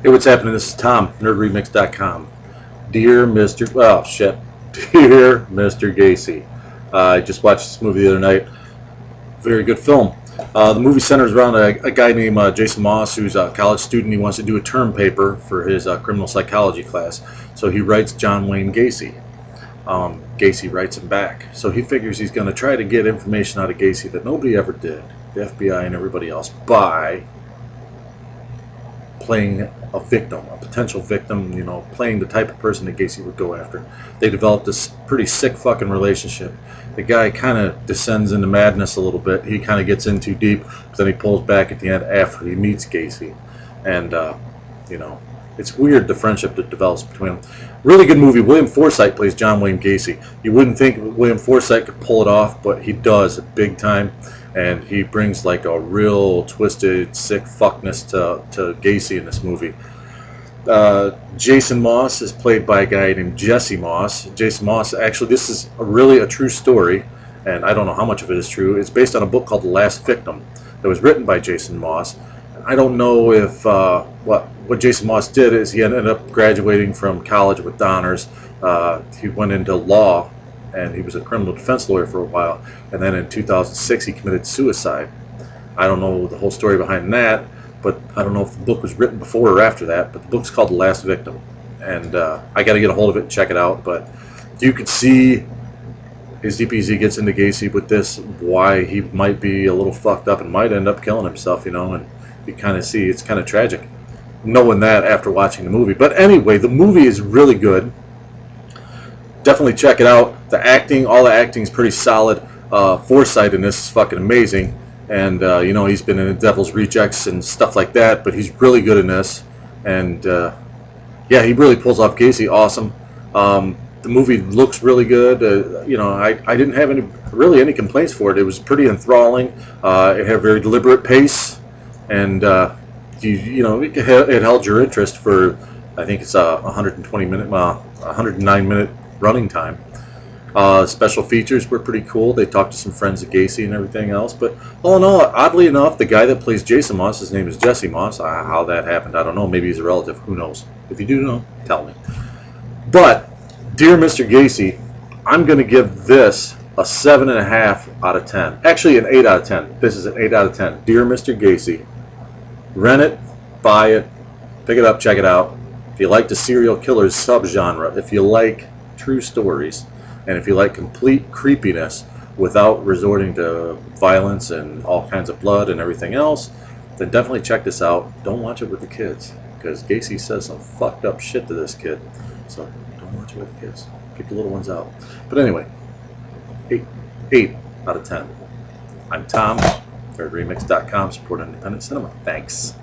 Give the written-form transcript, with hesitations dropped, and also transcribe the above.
Hey, what's happening? This is Tom, nerdremix.com. Dear Mr. Oh, shit. Dear Mr. Gacy. I just watched this movie the other night. Very good film. The movie centers around a guy named Jason Moss, who's a college student. He wants to do a term paper for his criminal psychology class. So he writes John Wayne Gacy. Gacy writes him back. So he figures he's going to try to get information out of Gacy that nobody ever did, the FBI and everybody else, by playing a victim, a potential victim, playing the type of person that Gacy would go after. They developed this pretty sick fucking relationship. The guy kind of descends into madness a little bit. He kind of gets in too deep, but then he pulls back at the end after he meets Gacy. And, it's weird, the friendship that develops between them. Really good movie. William Forsythe plays John Wayne Gacy. You wouldn't think William Forsythe could pull it off, but he does, big time. And he brings like a real twisted, sick fuckness to Gacy in this movie. Jason Moss is played by a guy named Jesse Moss. Jason Moss, actually, this is really a true story, and I don't know how much of it is true. It's based on a book called The Last Victim that was written by Jason Moss. I don't know if what Jason Moss did is he ended up graduating from college with honors. He went into law, and he was a criminal defense lawyer for a while, and then in 2006 he committed suicide. I don't know the whole story behind that, but I don't know if the book was written before or after that, but the book's called The Last Victim, and I got to get a hold of it and check it out. But you could see as deep as he gets into Gacy with this, why he might be a little fucked up and might end up killing himself, and you kind of see it's kind of tragic knowing that after watching the movie. But anyway, the movie is really good. Definitely check it out. The acting, all the acting is pretty solid. Forsythe in this is fucking amazing. And, he's been in The Devil's Rejects and stuff like that, but he's really good in this. And, he really pulls off Gacy awesome. The movie looks really good. I didn't have any complaints for it. It was pretty enthralling. It had a very deliberate pace. And, it held your interest for, I think it's a 109 minute running time. Special features were pretty cool. They talked to some friends of Gacy and everything else. But all in all, oddly enough, the guy that plays Jason Moss, his name is Jesse Moss. How that happened, I don't know. Maybe he's a relative. Who knows? If you do know, tell me. But, dear Mr. Gacy, I'm going to give this a 7.5 out of 10. Actually, an 8 out of 10. This is an 8 out of 10. Dear Mr. Gacy, rent it, buy it, pick it up, check it out. If you like the serial killers subgenre, if you like true stories, and if you like complete creepiness without resorting to violence and all kinds of blood and everything else, then definitely check this out. Don't watch it with the kids, because Gacy says some fucked up shit to this kid. So don't watch it with the kids. Keep the little ones out. But anyway, 8 out of 10. I'm Tom, nerdremix.com, support independent cinema. Thanks.